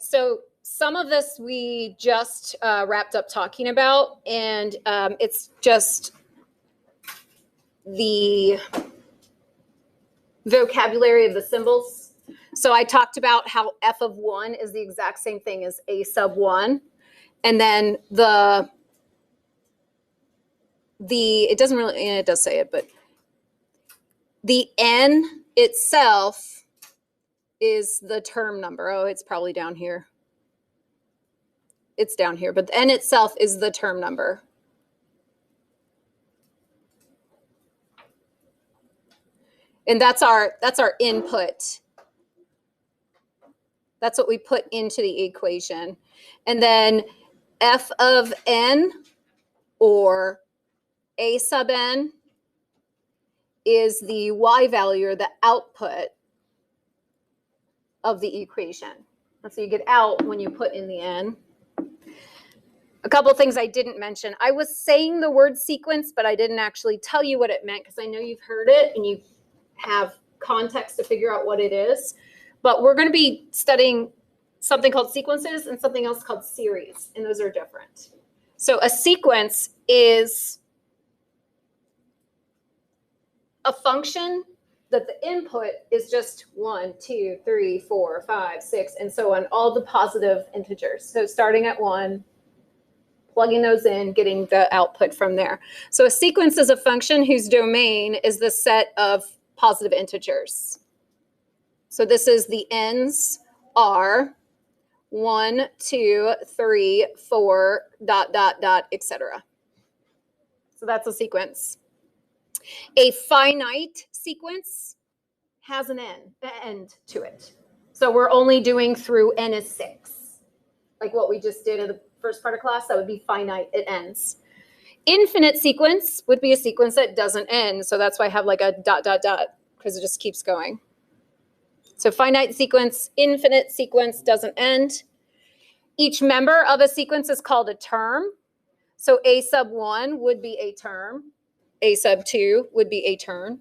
So some of this we just wrapped up talking about, and it's just the vocabulary of the symbols. So I talked about how f of 1 is the exact same thing as a sub 1. And then it doesn't really, it does say it, but the n itself is the term number. Oh, it's probably down here. It's down here, but the n itself is the term number. And that's our input. That's what we put into the equation. And then f of n, or a sub n, is the y value, or the output of the equation. So you get out when you put in the n. A couple of things I didn't mention. I was saying the word sequence, but I didn't actually tell you what it meant, because I know you've heard it and you have context to figure out what it is. But we're going to be studying something called sequences and something else called series, and those are different. So a sequence is a function that the input is just 1, 2, 3, 4, 5, 6, and so on, all the positive integers. So starting at 1, plugging those in, getting the output from there. So a sequence is a function whose domain is the set of positive integers. So this is the n's are 1, 2, 3, 4, ... etc. So that's a sequence. A finite sequence has an end to it. So we're only doing through n is 6. Like what we just did in the first part of class, that would be finite, it ends. Infinite sequence would be a sequence that doesn't end. So that's why I have like a ... because it just keeps going. So finite sequence, infinite sequence, doesn't end. Each member of a sequence is called a term. So a sub 1 would be a term. A sub 2 would be a term.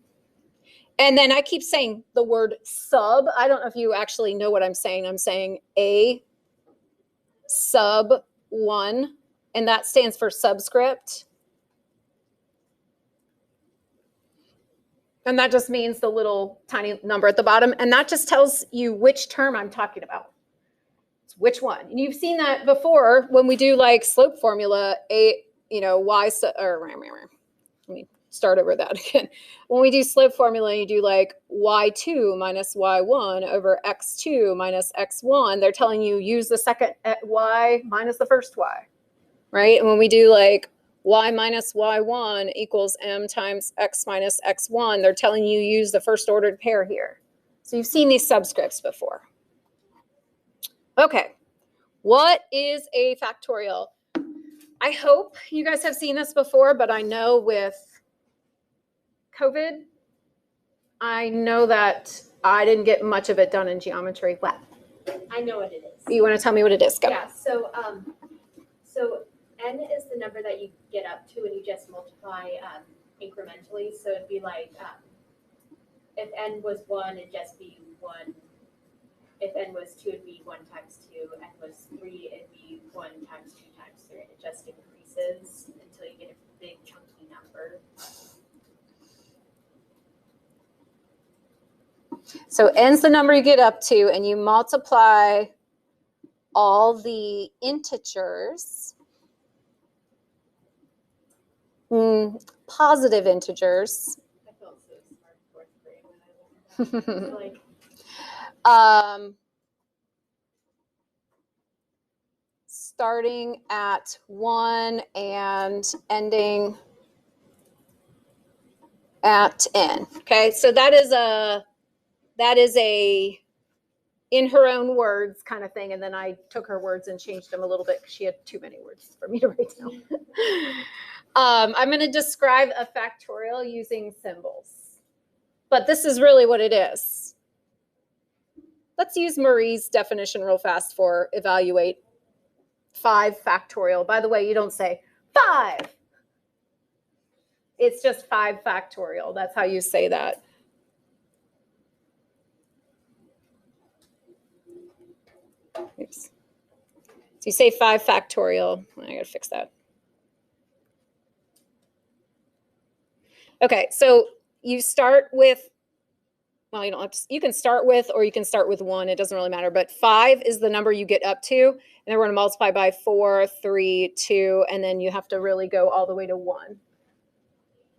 And then I keep saying the word sub. I don't know if you actually know what I'm saying. I'm saying a sub 1, and that stands for subscript. And that just means the little tiny number at the bottom. And that just tells you which term I'm talking about. It's which one. And you've seen that before when we do like slope formula, y, or let me start over that again. When we do slope formula, you do like y2 minus y1 over x2 minus x1. They're telling you use the second y minus the first y, right? And when we do like y minus y1 equals m times x minus x1, they're telling you use the first ordered pair here. So you've seen these subscripts before. Okay, what is a factorial? I hope you guys have seen this before, but I know with COVID, I know that I didn't get much of it done in geometry. What? I know what it is. You want to tell me what it is? Go. Yeah, so n is the number that you get up to and you just multiply incrementally. So it'd be like if n was 1, it'd just be 1. If n was 2, it'd be 1 times 2. N was 3, it'd be 1 times 2 times 3. It just increases until you get a big chunky number. So n's the number you get up to, and you multiply all the integers, positive integers. I felt so smart fourth grade when I learned that. Starting at 1 and ending at n. Okay, so that is a in her own words kind of thing, and then I took her words and changed them a little bit because she had too many words for me to write down. I'm going to describe a factorial using symbols, but this is really what it is. Let's use Marie's definition real fast for evaluate 5 factorial. By the way, you don't say 5. It's just 5 factorial. That's how you say that. Oops. So you say 5 factorial. I gotta fix that. Okay, so you start with, well, you don't have to, you can start with, or you can start with 1. It doesn't really matter, but 5 is the number you get up to, and then we're gonna multiply by 4, 3, 2, and then you have to really go all the way to 1.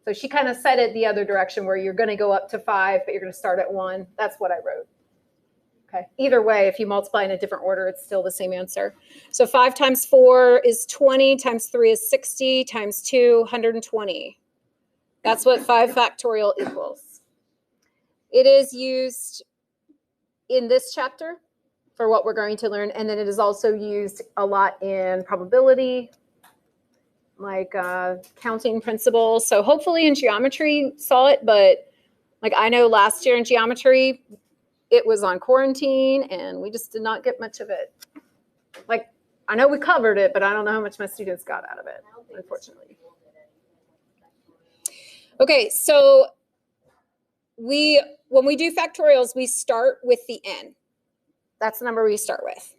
So she kind of said it the other direction where you're gonna go up to 5, but you're gonna start at 1. That's what I wrote. Okay, either way, if you multiply in a different order, it's still the same answer. So 5 times 4 is 20, times 3 is 60, times 2, 120. That's what 5 factorial equals. It is used in this chapter for what we're going to learn, and then it is also used a lot in probability, like counting principles. So hopefully in geometry saw it, but like I know last year in geometry, it was on quarantine and we just did not get much of it. Like I know we covered it, but I don't know how much my students got out of it, unfortunately. Okay, so when we do factorials, we start with the n. That's the number we start with.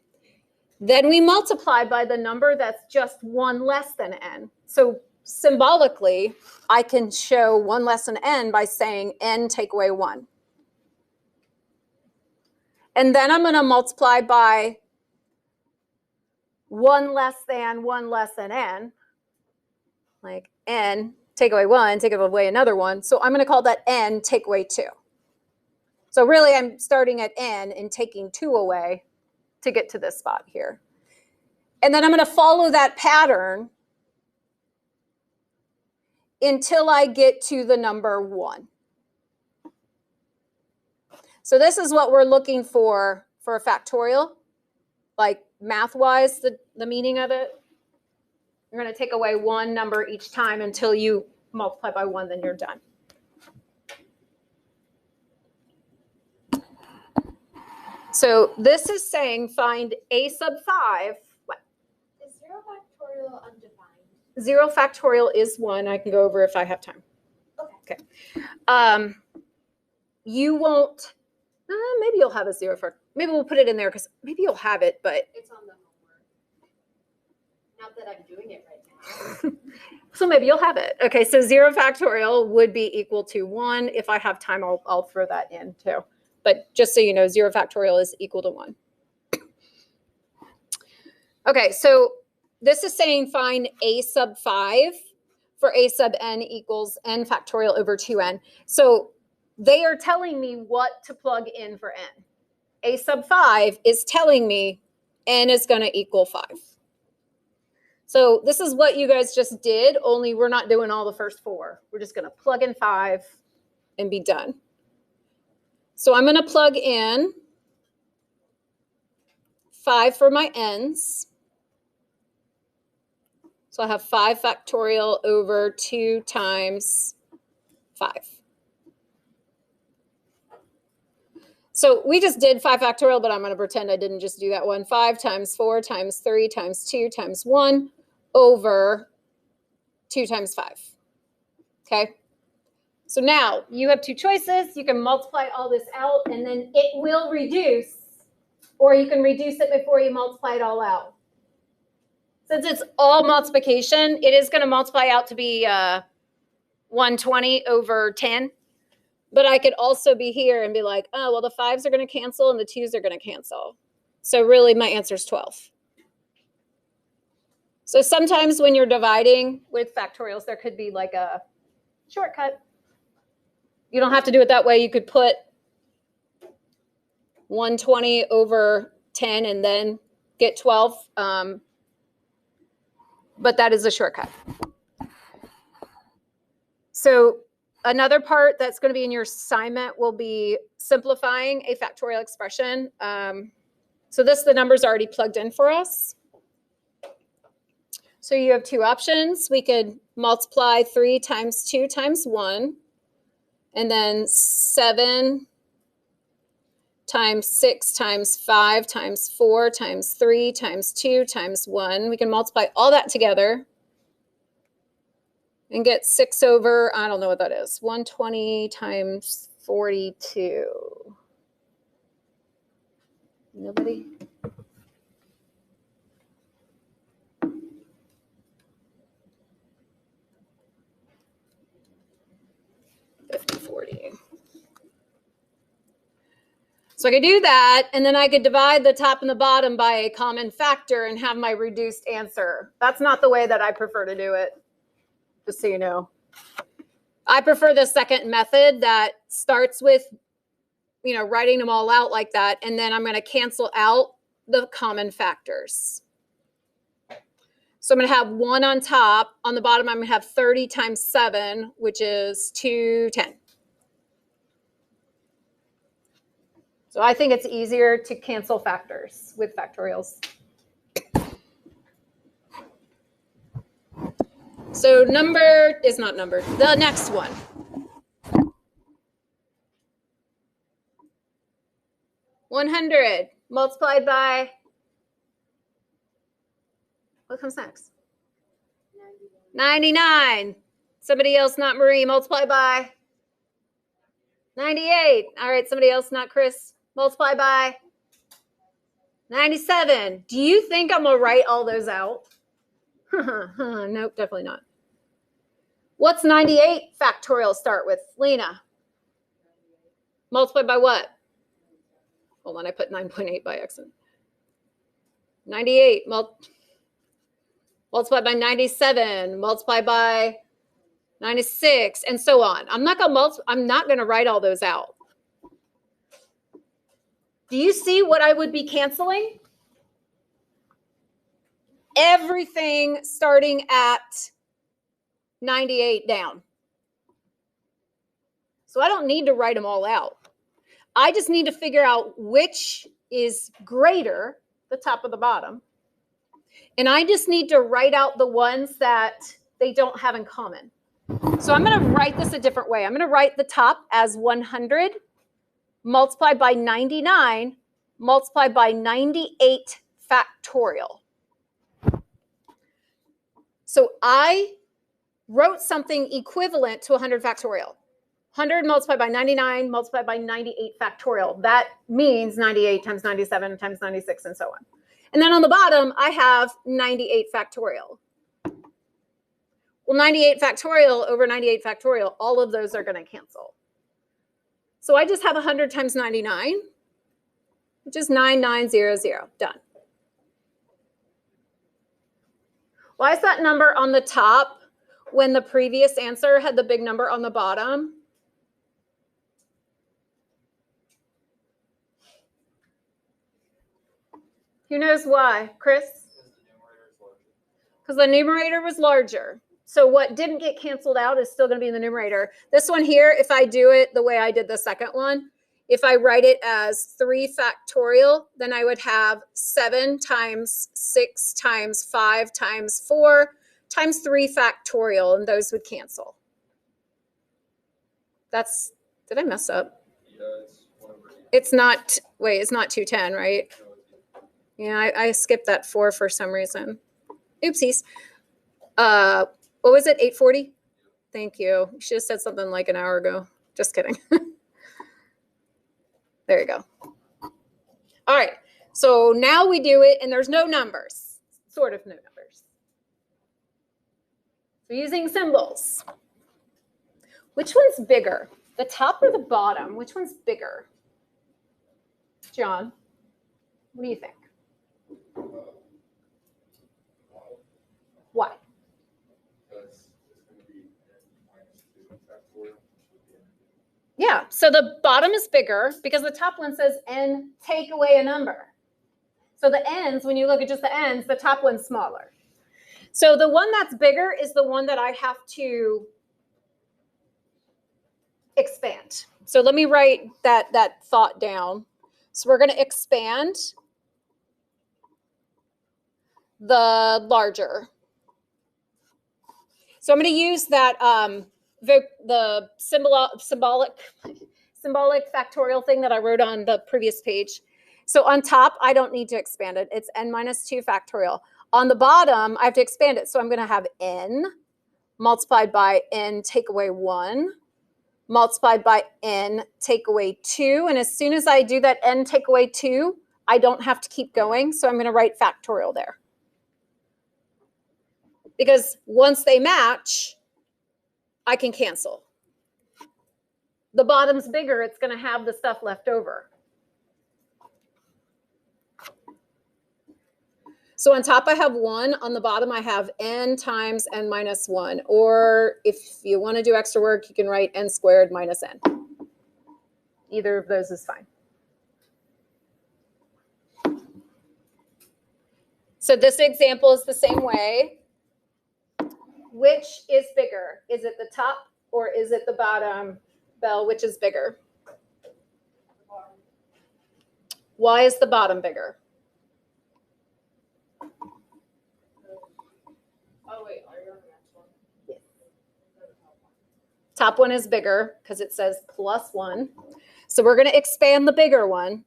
Then we multiply by the number that's just 1 less than n. So symbolically, I can show 1 less than n by saying n take away 1. And then I'm going to multiply by 1 less than n, like n take away 1, take away another 1. So I'm going to call that n take away 2. So really I'm starting at n and taking 2 away to get to this spot here. And then I'm going to follow that pattern until I get to the number 1. So this is what we're looking for a factorial, like math-wise, the meaning of it. You're going to take away 1 number each time until you multiply by 1, then you're done. So this is saying find a sub 5. What? Is 0 factorial undefined? 0 factorial is 1. I can go over if I have time. Okay. You won't, maybe you'll have a 0 for, maybe we'll put it in there because maybe you'll have it, but. It's on the homework. Not that I'm doing it right now. So maybe you'll have it. Okay, so 0 factorial would be equal to 1. If I have time, I'll throw that in too. But just so you know, 0 factorial is equal to 1. Okay, so this is saying find a sub 5 for a sub n equals n factorial over 2n. So they are telling me what to plug in for n. A sub 5 is telling me n is going to equal 5. So this is what you guys just did, only we're not doing all the first 4. We're just going to plug in 5 and be done. So I'm going to plug in 5 for my n's. So I have 5 factorial over 2 times 5. So we just did 5 factorial, but I'm going to pretend I didn't just do that one. 5 times 4 times 3 times 2 times 1 over 2 times 5. Okay? So now you have 2 choices. You can multiply all this out, and then it will reduce, or you can reduce it before you multiply it all out. Since it's all multiplication, it is going to multiply out to be 120 over 10. But I could also be here and be like, oh, well, the 5s are going to cancel and the 2s are going to cancel. So really, my answer is 12. So sometimes when you're dividing with factorials, there could be like a shortcut. You don't have to do it that way. You could put 120 over 10 and then get 12. But that is a shortcut. So another part that's going to be in your assignment will be simplifying a factorial expression. So the number's already plugged in for us. So you have 2 options. We could multiply 3 times 2 times 1, and then 7 times 6 times 5 times 4 times 3 times 2 times 1. We can multiply all that together and get 6 over, I don't know what that is, 120 times 42. Nobody? 40. So I could do that, and then I could divide the top and the bottom by a common factor and have my reduced answer. That's not the way that I prefer to do it, just so you know. I prefer the second method that starts with, you know, writing them all out like that, and then I'm going to cancel out the common factors. So I'm going to have 1 on top. On the bottom, I'm going to have 30 times 7, which is 210. So I think it's easier to cancel factors with factorials. So number is not numbered. The next one. $100 multiplied by, what comes next? 99. Somebody else, not Marie, multiply by 98. All right, somebody else, not Chris, multiply by 97. Do you think I'm gonna write all those out? Nope, definitely not. What's 98 factorial start with? Lena. Multiply by what? Hold on, I put 9.8 by accident. 98 multiplied by 97, multiplied by 96, and so on. I'm not gonna write all those out. Do you see what I would be canceling? Everything starting at 98 down. So I don't need to write them all out. I just need to figure out which is greater, the top or the bottom. And I just need to write out the ones that they don't have in common. So I'm going to write this a different way. I'm going to write the top as 100 multiplied by 99 multiplied by 98 factorial. So I wrote something equivalent to 100 factorial. 100 multiplied by 99 multiplied by 98 factorial. That means 98 times 97 times 96 and so on. And then on the bottom, I have 98 factorial. Well, 98 factorial over 98 factorial, all of those are going to cancel. So I just have 100 times 99, which is 9900. Done. Why is that number on the top when the previous answer had the big number on the bottom? Who knows why? Chris? Because the numerator was larger. So what didn't get canceled out is still going to be in the numerator. This one here, if I do it the way I did the second one, if I write it as 3 factorial, then I would have 7 times 6 times 5 times 4 times 3 factorial, and those would cancel. That's, did I mess up? Yeah, it's not, wait, it's not 210, right? Yeah, I skipped that 4 for some reason. Oopsies. What was it, 840? Thank you. You should have said something like an hour ago. Just kidding. There you go. All right, so now we do it, and there's no numbers, sort of no numbers. So using symbols. Which one's bigger, the top or the bottom? Which one's bigger? John, what do you think? Why? Yeah, so the bottom is bigger because the top one says n take away a number. So the n's, when you look at just the n's, the top one's smaller. So the one that's bigger is the one that I have to expand. So let me write that thought down. So we're going to expand the larger. So I'm going to use that the symbolic factorial thing that I wrote on the previous page. So on top, I don't need to expand it. It's n minus 2 factorial. On the bottom, I have to expand it. So I'm going to have n multiplied by n take away 1 multiplied by n take away 2. And as soon as I do that n take away 2, I don't have to keep going. So I'm going to write factorial there. Because once they match, I can cancel. the bottom's bigger, it's going to have the stuff left over. So on top I have 1, on the bottom I have n times n minus 1. Or if you want to do extra work, you can write n squared minus n. Either of those is fine. So this example is the same way. Which is bigger? Is it the top or is it the bottom? Belle, which is bigger? Why is the bottom bigger? Oh wait, are you on the next one? Yeah. Top one is bigger because it says plus 1. So we're going to expand the bigger one.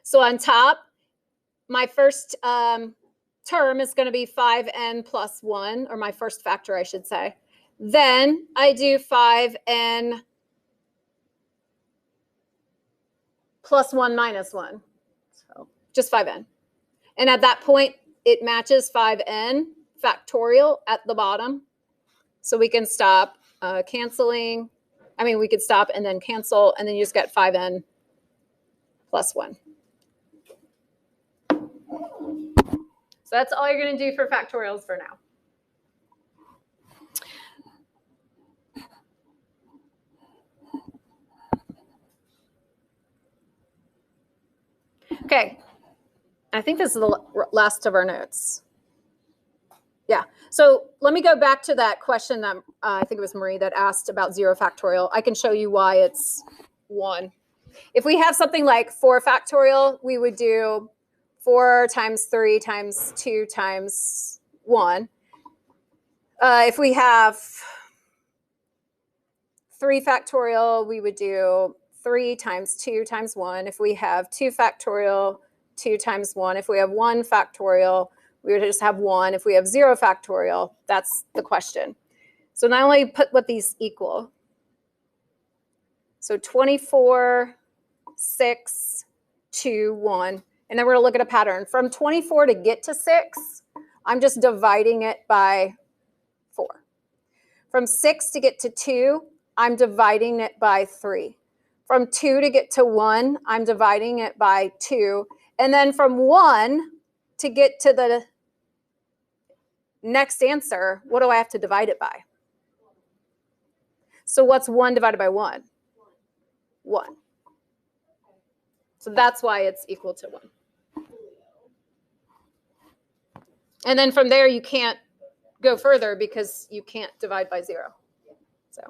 So on top, my first term is going to be 5n plus 1, or my first factor, I should say. Then I do 5n plus 1 minus 1. So just 5n. And at that point, it matches 5n factorial at the bottom. So we can stop canceling. I mean, we could stop and then cancel, and then you just get 5n plus 1. So that's all you're going to do for factorials for now. Okay, I think this is the last of our notes. Yeah, so let me go back to that question that I think it was Marie that asked about 0 factorial. I can show you why it's 1. If we have something like 4 factorial, we would do 4 times 3 times 2 times 1. If we have 3 factorial, we would do 3 times 2 times 1. If we have 2 factorial, 2 times 1. If we have 1 factorial, we would just have 1. If we have 0 factorial, that's the question. So not only put what these equal. So 24, 6, 2, 1. And then we're going to look at a pattern. From 24 to get to 6, I'm just dividing it by 4. From 6 to get to 2, I'm dividing it by 3. From 2 to get to 1, I'm dividing it by 2. And then from 1 to get to the next answer, what do I have to divide it by? So what's 1 divided by 1? 1. So that's why it's equal to 1. And then from there, you can't go further because you can't divide by 0. So,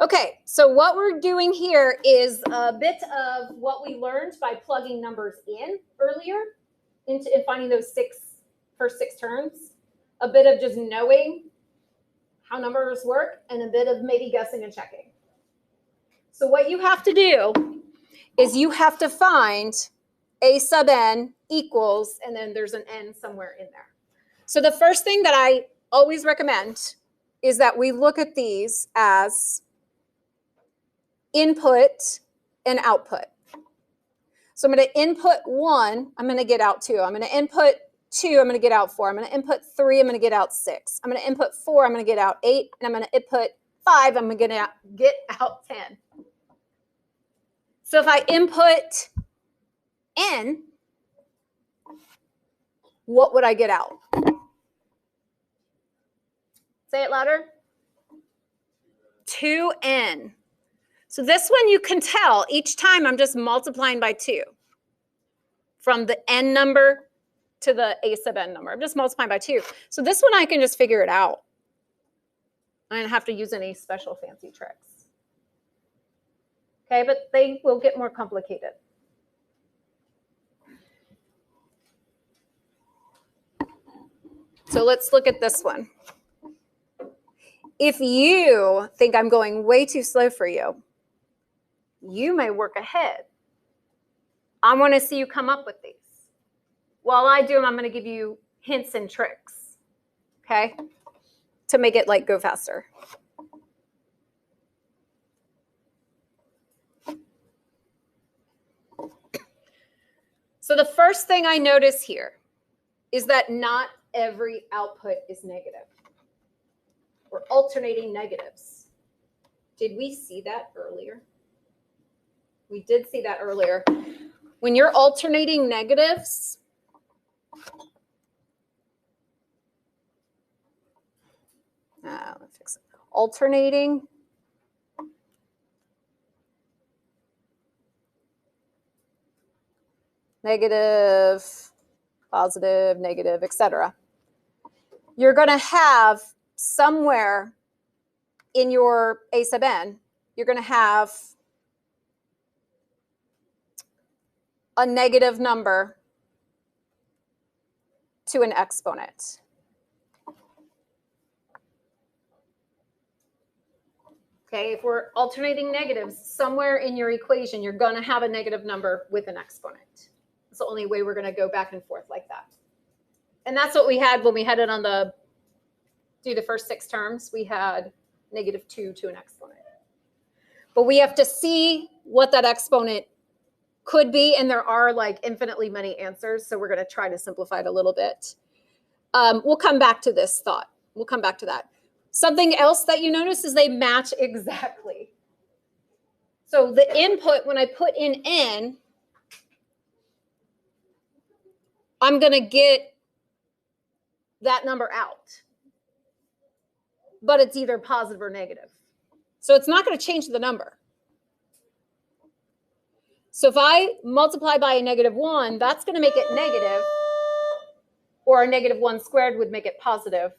okay, so what we're doing here is a bit of what we learned by plugging numbers in earlier into finding those first six terms. A bit of just knowing how numbers work and a bit of maybe guessing and checking. So what you have to do is you have to find a sub n equals, and then there's an n somewhere in there. So the first thing that I always recommend is that we look at these as input and output. So I'm going to input 1, I'm going to get out 2. I'm going to input 2, I'm going to get out 4. I'm going to input 3, I'm going to get out 6. I'm going to input 4, I'm going to get out 8. And I'm going to input 5, I'm going to get out 10. So if I input n, what would I get out? Say it louder. 2n. So this one you can tell each time I'm just multiplying by 2. From the n number to the a sub n number. I'm just multiplying by 2. So this one I can just figure it out. I don't have to use any special fancy tricks. Okay, but they will get more complicated. So let's look at this one. If you think I'm going way too slow for you, you may work ahead. I want to see you come up with these. While I do them, I'm going to give you hints and tricks, okay, to make it like go faster. So the first thing I notice here is that not every output is negative. We're alternating negatives. Did we see that earlier? We did see that earlier. When you're alternating negatives, let me fix it. Alternating negative, positive, negative, etc. You're going to have somewhere in your a sub n, you're going to have a negative number to an exponent. Okay, if we're alternating negatives, somewhere in your equation, you're going to have a negative number with an exponent. It's the only way we're going to go back and forth like that. And that's what we had when we had it on the, do the first 6 terms. We had -2 to an exponent. But we have to see what that exponent could be, and there are like infinitely many answers, so we're going to try to simplify it a little bit. We'll come back to this thought. We'll come back to that. Something else that you notice is they match exactly. So the input, when I put in n, I'm going to get that number out. But it's either positive or negative. So it's not going to change the number. So if I multiply by a -1, that's going to make it negative, or a -1 squared would make it positive,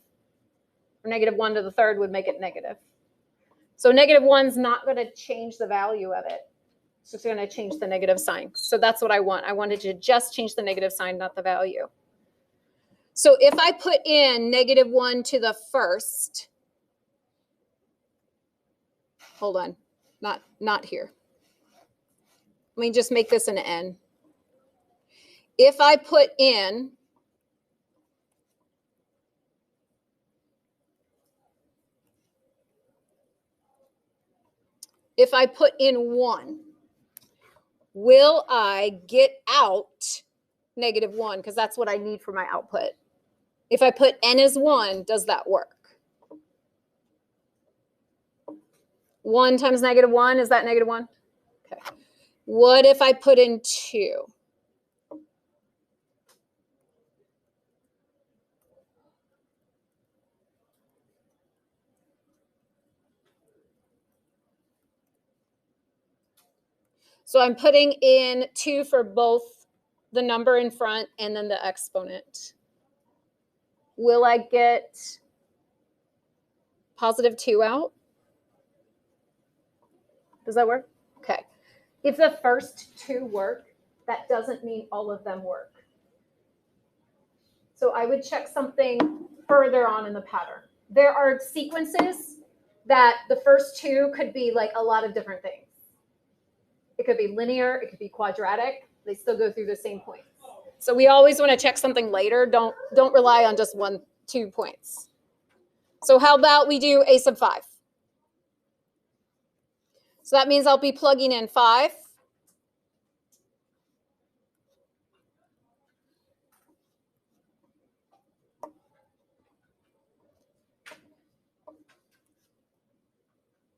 or -1 to the third would make it negative. So -1's not going to change the value of it. It's just going to change the negative sign. So that's what I want. I wanted to just change the negative sign, not the value. So if I put in -1 to the first, hold on, not here. Let me just make this an n. If I put in if I put in 1, will I get out -1? Because that's what I need for my output. If I put n as 1, does that work? 1 times -1, is that -1? Okay. What if I put in 2? So I'm putting in 2 for both the number in front and then the exponent. Will I get +2 out? Does that work? Okay. If the first 2 work, that doesn't mean all of them work. So I would check something further on in the pattern. There are sequences that the first 2 could be like a lot of different things. It could be linear, it could be quadratic. They still go through the same points. So we always want to check something later. Don't rely on just 1, 2 points. So how about we do a sub 5? So that means I'll be plugging in 5.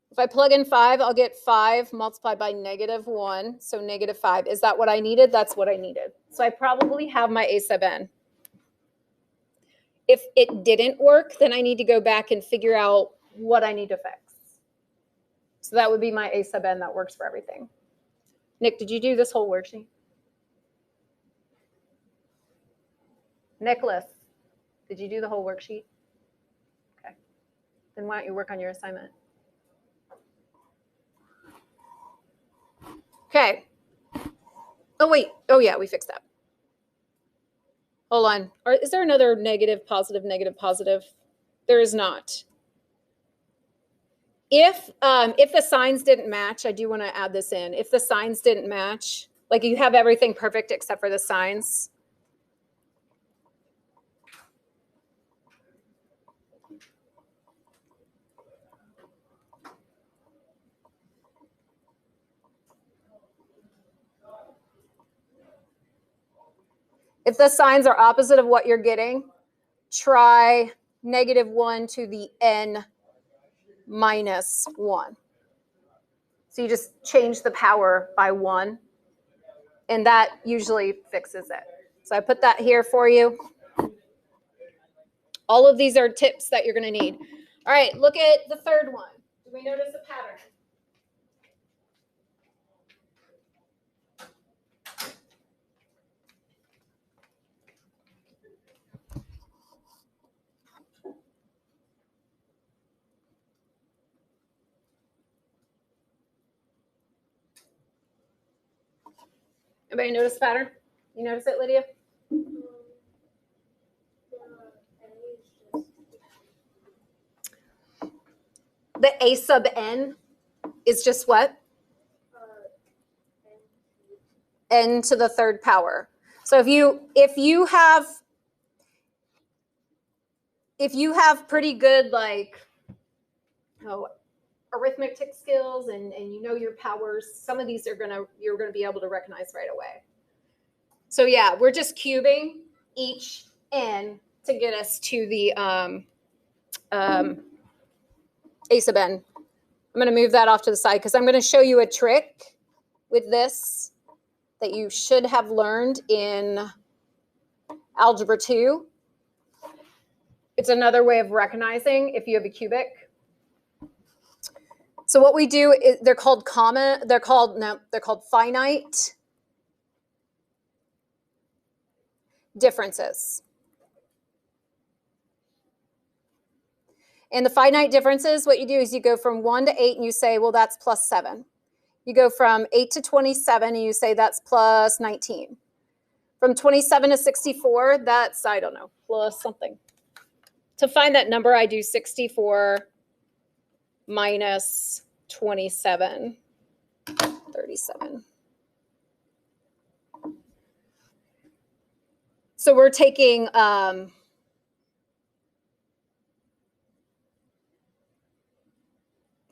If I plug in 5, I'll get 5 multiplied by -1, so -5. Is that what I needed? That's what I needed. So I probably have my a sub n. If it didn't work, then I need to go back and figure out what I need to fix. So that would be my a sub n that works for everything. Nick, did you do this whole worksheet? Nicholas, did you do the whole worksheet? Okay. Then why don't you work on your assignment? Okay. Oh, wait. Oh, yeah, we fixed that. Hold on. Is there another negative, positive, negative, positive? There is not. If the signs didn't match, I do want to add this in. If the signs didn't match, like you have everything perfect except for the signs. If the signs are opposite of what you're getting, try -1 to the n minus 1. So you just change the power by 1, and that usually fixes it. So I put that here for you. All of these are tips that you're going to need. All right, look at the third one. Do we notice a pattern? Anybody notice the pattern? You notice it, Lydia? The a sub n is just what? N to the third power. So if you have pretty good arithmetic skills and you know your powers, some of these you're gonna be able to recognize right away. So yeah, we're just cubing each n to get us to the a sub n. I'm going to move that off to the side because I'm going to show you a trick with this that you should have learned in Algebra 2. It's another way of recognizing if you have a cubic. So what we do is they're called finite differences. And the finite differences, what you do is you go from 1 to 8 and you say, well, that's plus 7. You go from 8 to 27 and you say that's plus 19. From 27 to 64, that's, I don't know, plus something. To find that number, I do 64 minus 27, 37. So we're taking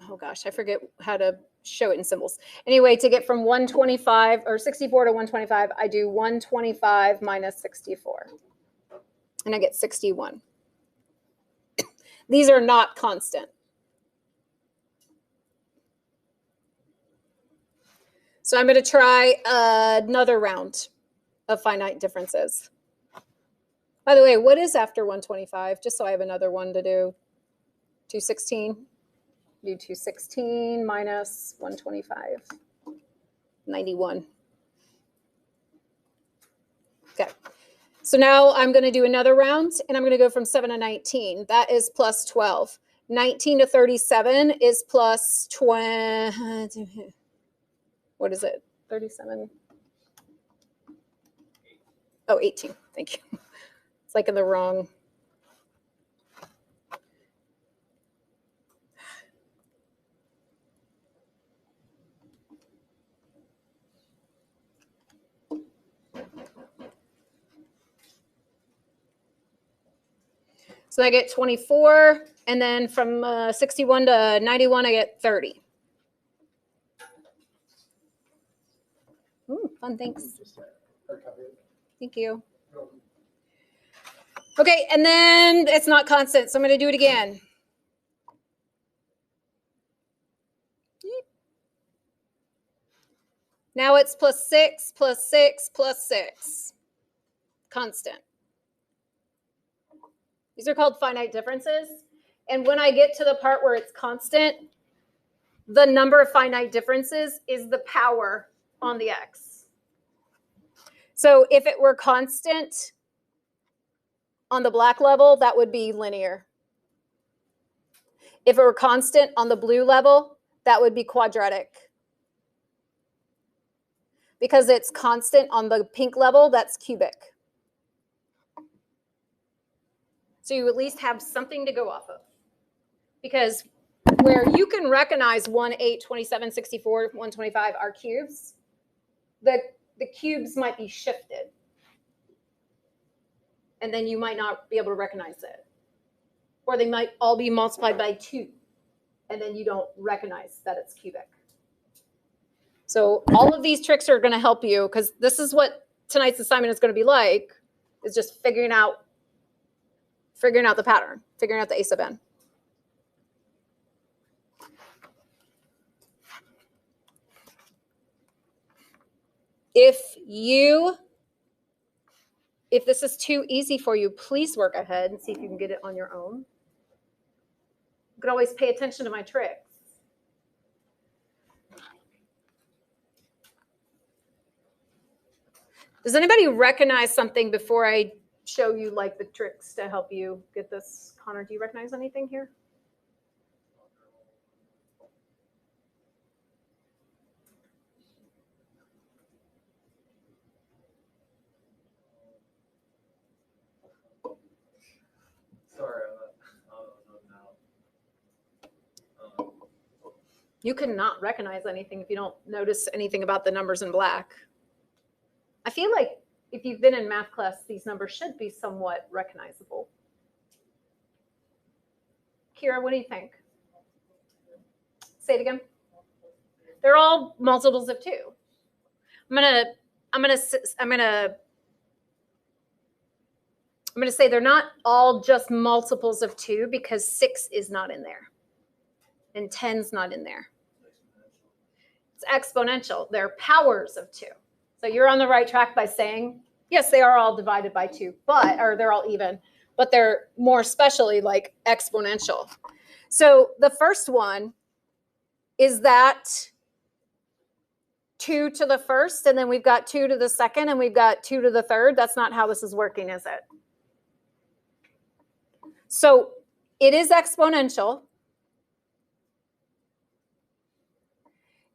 oh gosh, I forget how to show it in symbols. Anyway, to get from 125 or 64 to 125, I do 125 minus 64. And I get 61. These are not constant. So I'm going to try another round of finite differences. By the way, what is after 125? Just so I have another one to do. 216. Do 216 minus 125. 91. Okay. So now I'm going to do another round, and I'm going to go from 7 to 19. That is plus 12. 19 to 37 is plus 20. What is it? 37? Oh, 18. Thank you. It's like in the wrong. So I get 24, and then from 61 to 91, I get 30. Ooh, fun, thanks. Thank you. Okay, and then it's not constant, so I'm going to do it again. Now it's plus 6, plus 6, plus 6. Constant. These are called finite differences. And when I get to the part where it's constant, the number of finite differences is the power on the x. So if it were constant on the black level, that would be linear. If it were constant on the blue level, that would be quadratic. Because it's constant on the pink level, that's cubic. So you at least have something to go off of. Because where you can recognize 1, 8, 27, 64, 125 are cubes, the cubes might be shifted. And then you might not be able to recognize it. Or they might all be multiplied by 2. And then you don't recognize that it's cubic. So all of these tricks are going to help you, because this is what tonight's assignment is going to be like, is just figuring out figuring out the pattern, figuring out the A sub n. If this is too easy for you, please work ahead and see if you can get it on your own. You can always pay attention to my tricks. Does anybody recognize something before I show you like the tricks to help you get this? Connor, do you recognize anything here? Sorry, You cannot recognize anything if you don't notice anything about the numbers in black. I feel like if you've been in math class, these numbers should be somewhat recognizable. Kira, what do you think? Say it again. They're all multiples of 2. I'm gonna say they're not all just multiples of 2 because 6 is not in there and 10's not in there. It's exponential. They're powers of 2. So you're on the right track by saying, yes, they are all divided by 2, or they're all even, but they're more especially like exponential. So the first one is that 2 to the first, and then we've got 2 to the second, and we've got 2 to the third. That's not how this is working, is it? So it is exponential.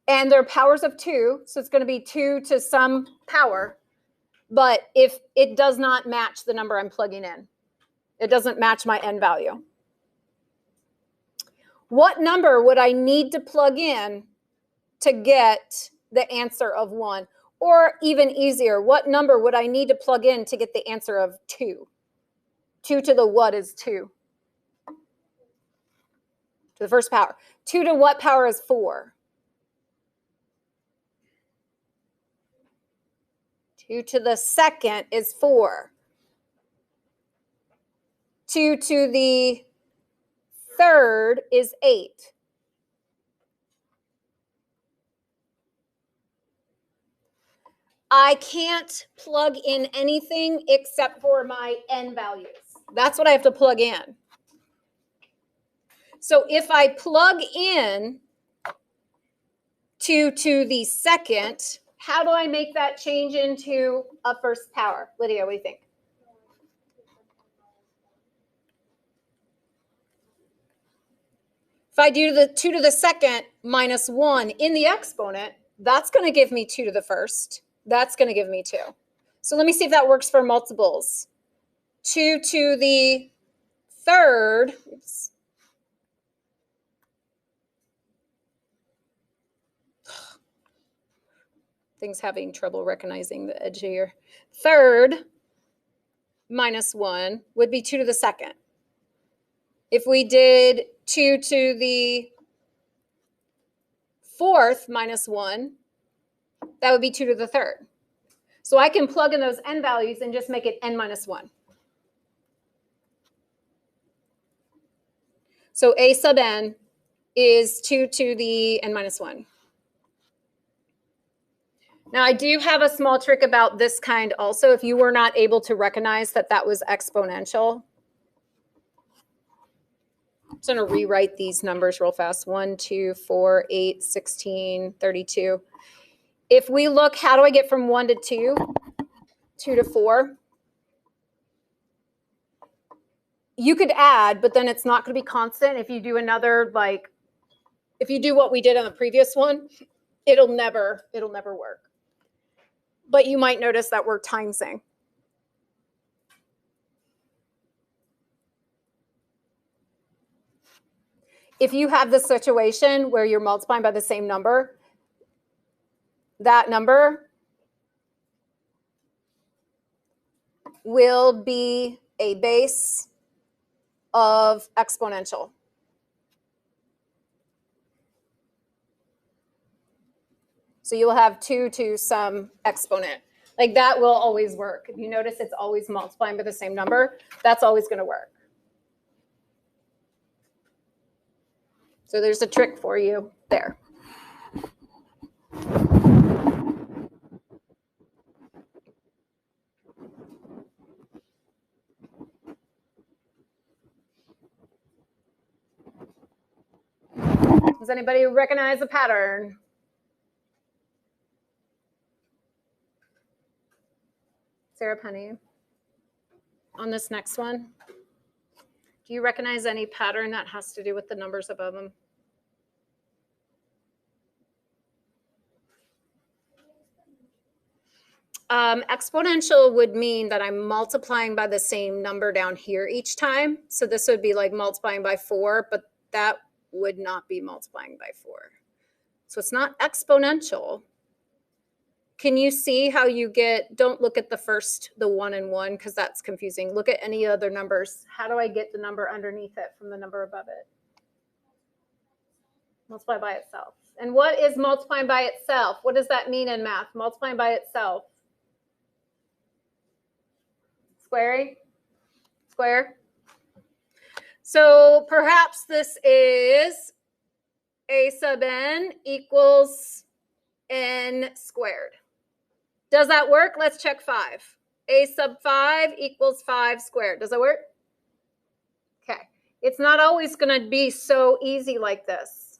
And they're powers of 2, so it's going to be 2 to some power. But if it does not match the number I'm plugging in, it doesn't match my n value. What number would I need to plug in to get the answer of 1? Or even easier, what number would I need to plug in to get the answer of 2? 2 to the what is 2? To the first power. 2 to what power is 4? 2 to the second is 4. 2 to the third is 8. I can't plug in anything except for my n values. That's what I have to plug in. So if I plug in 2 to the second, how do I make that change into a first power? Lydia, what do you think? If I do the 2 to the second minus 1 in the exponent, that's going to give me 2 to the first. That's going to give me 2. So let me see if that works for multiples. 2 to the third. Oops. Things having trouble recognizing the edge here. Third minus 1 would be 2 to the second. If we did 2 to the fourth minus 1, that would be 2 to the third. So I can plug in those n values and just make it n minus 1. So a sub n is 2 to the n minus 1. Now, I do have a small trick about this kind also. If you were not able to recognize that that was exponential, I'm just going to rewrite these numbers real fast. 1, 2, 4, 8, 16, 32. If we look, how do I get from 1 to 2? 2 to 4? You could add, but then it's not going to be constant. If you do another, if you do what we did on the previous one, it'll never work. But you might notice that we're timesing. If you have this situation where you're multiplying by the same number, that number will be a base of exponential. So you'll have 2 to some exponent. Like that will always work. If you notice it's always multiplying by the same number, that's always going to work. So there's a trick for you there. Does anybody recognize a pattern? Sarah Penny. On this next one, do you recognize any pattern that has to do with the numbers above them? Exponential would mean that I'm multiplying by the same number down here each time. So this would be like multiplying by 4, but that would not be multiplying by 4. So it's not exponential. Can you see how you get, don't look at the 1 and 1, because that's confusing. Look at any other numbers. How do I get the number underneath it from the number above it? Multiply by itself. And what is multiplying by itself? What does that mean in math? Multiplying by itself. Squaring? Square? So perhaps this is a sub n equals n squared. Does that work? Let's check 5. A sub 5 equals 5 squared. Does that work? Okay. It's not always going to be so easy like this.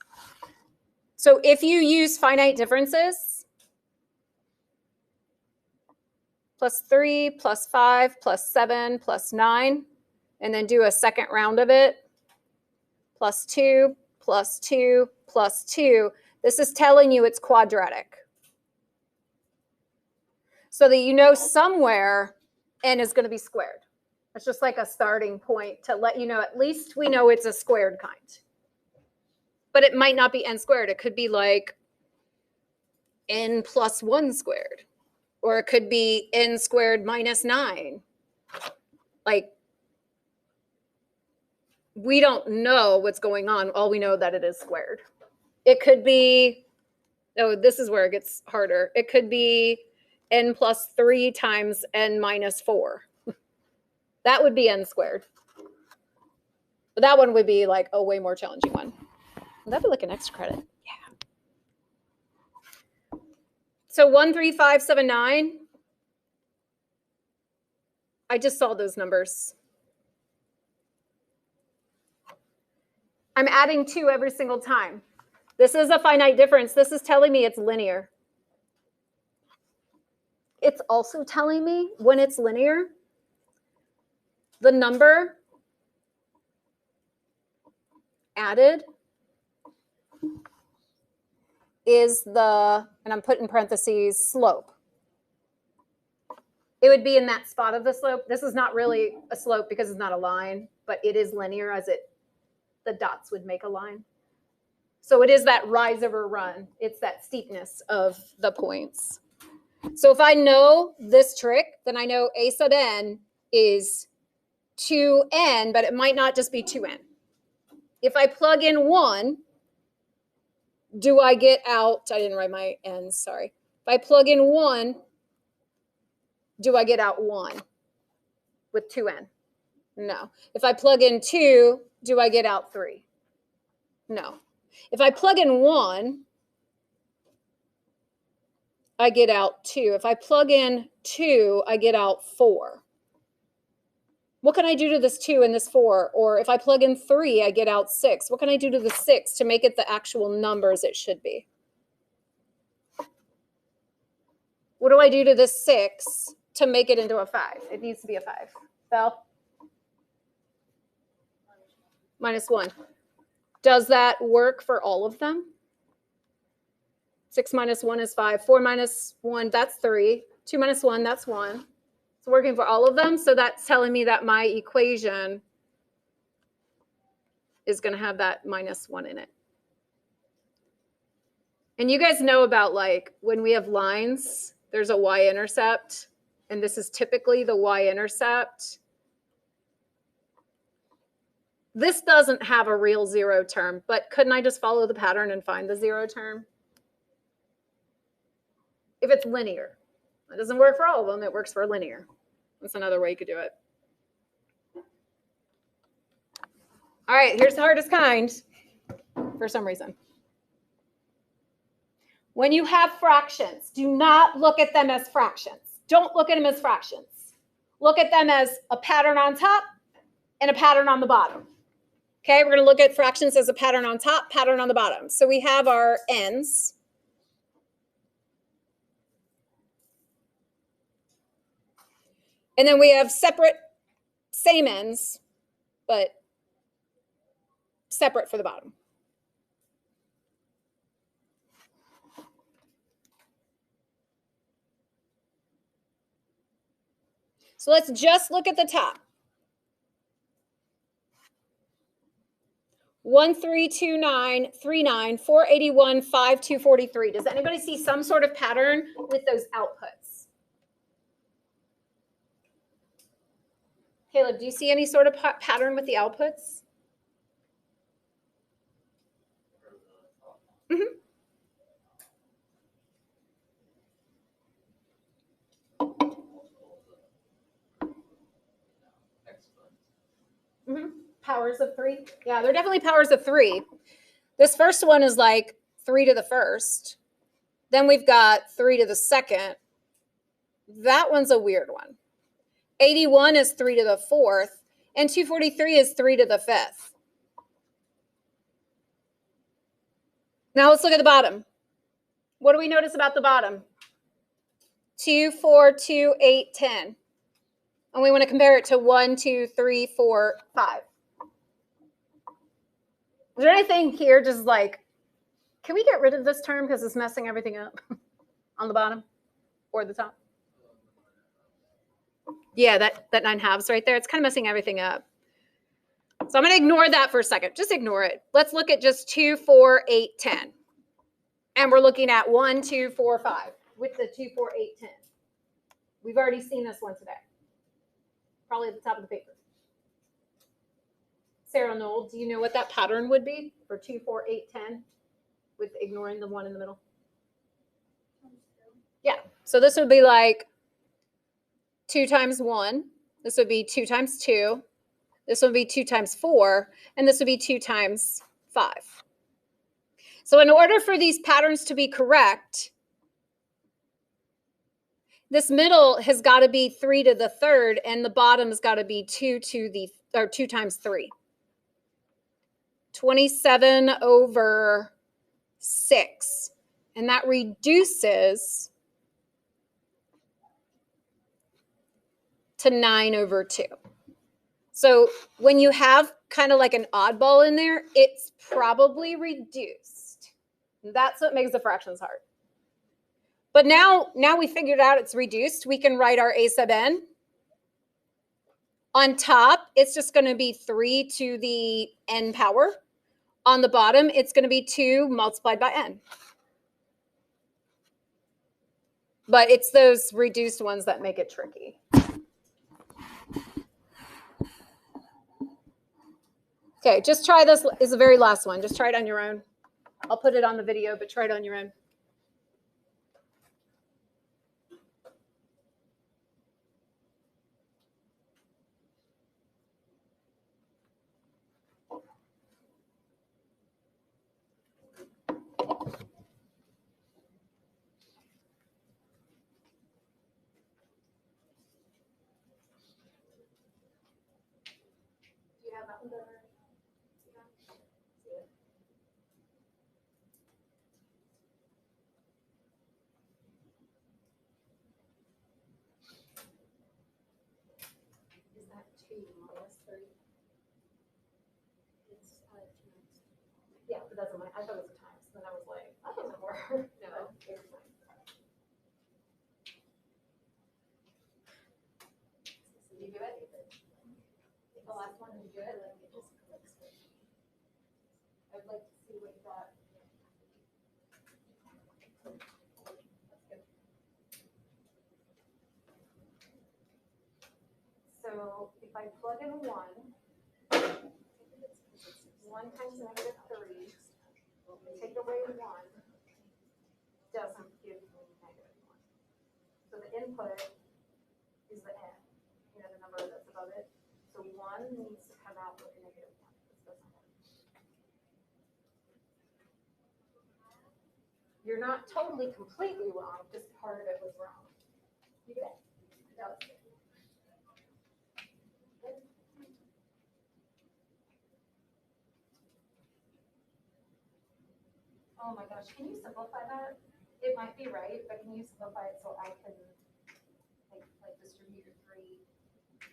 So if you use finite differences, plus 3, plus 5, plus 7, plus 9, and then do a second round of it, plus 2, plus 2, plus 2, this is telling you it's quadratic. So that you know somewhere n is going to be squared. It's just like a starting point to let you know at least we know it's a squared kind. But it might not be n squared. It could be like n plus 1 squared. Or it could be n squared minus 9. Like, we don't know what's going on. All we know that it is squared. It could be, oh, this is where it gets harder. It could be n plus 3 times n minus 4. That would be n squared. But that one would be like a way more challenging one. That'd be like an extra credit. Yeah. So 1, 3, 5, 7, 9. I just saw those numbers. I'm adding 2 every single time. This is a finite difference. This is telling me it's linear. It's also telling me when it's linear, the number added is the, and I'm putting parentheses, slope. It would be in that spot of the slope. This is not really a slope because it's not a line, but it is linear as it, the dots would make a line. So it is that rise over run. It's that steepness of the points. So if I know this trick, then I know a sub n is 2n, but it might not just be 2n. If I plug in 1, do I get out, I didn't write my n's, sorry. If I plug in 1, do I get out 1 with 2n? No. If I plug in 2, do I get out 3? No. If I plug in 1, I get out 2. If I plug in 2, I get out 4. What can I do to this 2 and this 4? Or if I plug in 3, I get out 6. What can I do to the 6 to make it the actual numbers it should be? What do I do to this 6 to make it into a 5? It needs to be a 5. Belle? Minus 1. Does that work for all of them? 6 minus 1 is 5. 4 minus 1, that's 3. 2 minus 1, that's 1. It's working for all of them. So that's telling me that my equation is going to have that minus 1 in it. And you guys know about, like, when we have lines, there's a y-intercept. And this is typically the y-intercept. This doesn't have a real 0 term, but couldn't I just follow the pattern and find the 0 term? If it's linear. It doesn't work for all of them. It works for linear. That's another way you could do it. All right, here's the hardest kind. for some reason. When you have fractions, do not look at them as fractions. Don't look at them as fractions. Look at them as a pattern on top and a pattern on the bottom. Okay, we're going to look at fractions as a pattern on top, pattern on the bottom. So we have our n's. And then we have separate, same n's, but separate for the bottom. So let's just look at the top. 132939 481 5243. Does anybody see some sort of pattern with those outputs? Caleb, do you see any sort of pattern with the outputs? Mm-hmm. Mm-hmm. Powers of 3. Yeah, they're definitely powers of 3. This first one is like 3 to the first. Then we've got 3 to the second. That one's a weird one. 81 is 3 to the fourth. And 243 is 3 to the fifth. Now let's look at the bottom. What do we notice about the bottom? 2, 4, 2, 8, 10. And we want to compare it to 1, 2, 3, 4, 5. Is there anything here just like, can we get rid of this term because it's messing everything up on the bottom or the top? Yeah, that 9 halves right there. It's kind of messing everything up. So I'm going to ignore that for a second. Just ignore it. Let's look at just 2, 4, 8, 10. And we're looking at 1, 2, 4, 5 with the 2, 4, 8, 10. We've already seen this one today. Probably at the top of the paper. Sarah Knoll, do you know what that pattern would be for 2, 4, 8, 10 with ignoring the 1 in the middle? Yeah, so this would be like 2 times 1. This would be 2 times 2. This would be 2 times 4. And this would be 2 times 5. So in order for these patterns to be correct, this middle has got to be 3 to the third, and the bottom has got to be 2 times 3. 27 over 6. And that reduces to 9 over 2. So when you have kind of like an oddball in there, it's probably reduced. That's what makes the fractions hard. But now we figured out it's reduced. We can write our a sub n. On top, it's just going to be 3 to the n power. On the bottom, it's going to be 2 multiplied by n. But it's those reduced ones that make it tricky. Okay, just try this is the very last one. Just try it on your own. I'll put it on the video, but try it on your own. Is that 2 minus 3? It's 2 times. Yeah, but that's my. I thought it was a times. Then I was like, that doesn't work. No, it's fine. Did you do it? The last one, did you do it? It just clicks with me. I'd like to see what you got. That's good. So if I plug in 1, 1 times negative 3, take away 1, doesn't give me negative 1. So the input is the n, the number that's above it. So 1 needs to come out with a negative 1. This doesn't work. You're not totally completely wrong, just part of it was wrong. You get it? That was good. Oh my gosh, can you simplify that? It might be right, but can you simplify it so I can like distribute your 3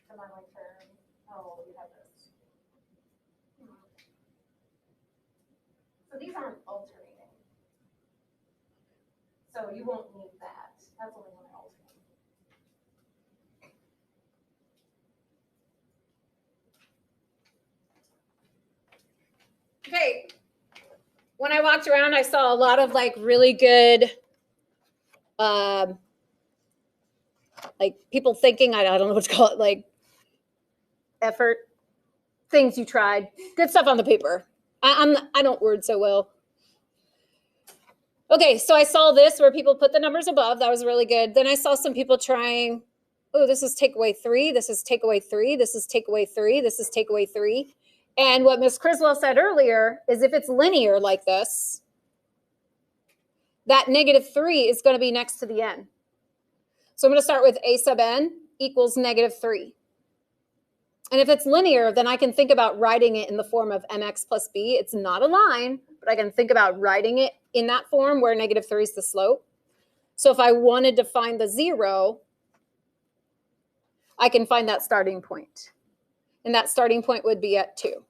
to my term? Oh, you have this. So these aren't alternating. So you won't need that. That's only when I alternate. Okay. When I walked around, I saw a lot of like really good, like people thinking, I don't know what to call it, like effort, things you tried, good stuff on the paper. I don't word so well. Okay, so I saw this where people put the numbers above. That was really good. Then I saw some people trying, oh, this is takeaway 3, this is takeaway 3, this is takeaway 3, this is takeaway 3. And what Ms. Criswell said earlier is if it's linear like this, that -3 is going to be next to the n. So I'm going to start with a sub n equals -3. And if it's linear, then I can think about writing it in the form of mx plus b. It's not a line, but I can think about writing it in that form where -3 is the slope. So if I wanted to find the 0, I can find that starting point. And that starting point would be at 2.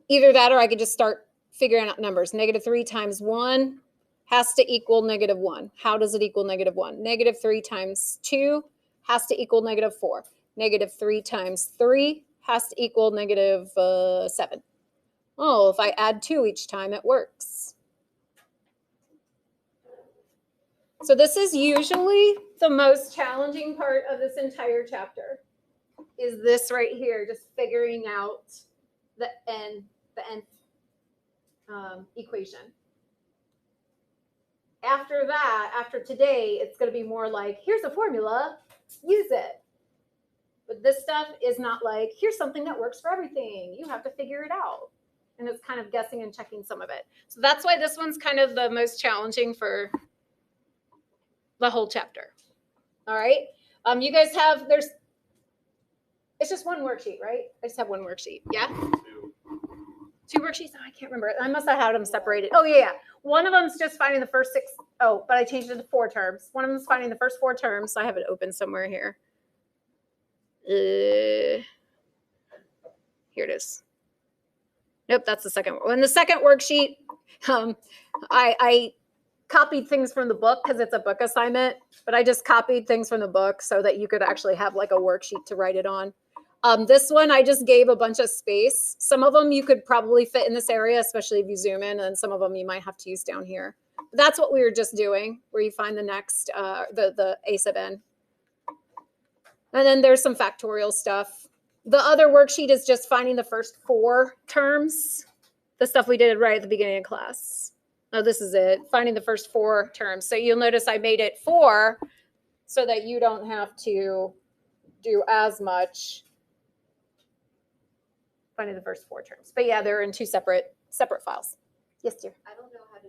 Either that or I could just start figuring out numbers. -3 times 1 has to equal -1. How does it equal -1? -3 times 2 has to equal -4. -3 times 3 has to equal -7. Oh, if I add 2 each time, it works. So this is usually the most challenging part of this entire chapter, is this right here, just figuring out the nth equation. After that, after today, it's going to be more like, here's a formula, use it. But this stuff is not like, here's something that works for everything. You have to figure it out. And it's kind of guessing and checking some of it. So that's why this one's kind of the most challenging for the whole chapter. All right. You guys have, it's just one worksheet, right? I just have one worksheet. Yeah? 2 worksheets? Oh, I can't remember. I must have had them separated. Oh, yeah. One of them's just finding the first 6. Oh, but I changed it to 4 terms. One of them's finding the first 4 terms. So I have it open somewhere here. Here it is. Nope, that's the second one. In the second worksheet, I copied things from the book because it's a book assignment, but I just copied things from the book so that you could actually have like a worksheet to write it on. This one, I just gave a bunch of space. Some of them you could probably fit in this area, especially if you zoom in, and some of them you might have to use down here. But that's what we were just doing, where you find the next, the a sub n. And then there's some factorial stuff. The other worksheet is just finding the first 4 terms, the stuff we did right at the beginning of class. Oh, this is it, finding the first 4 terms. So you'll notice I made it 4 so that you don't have to do as much finding the first 4 terms. But yeah, they're in 2 separate files. Yes, dear. I don't know how to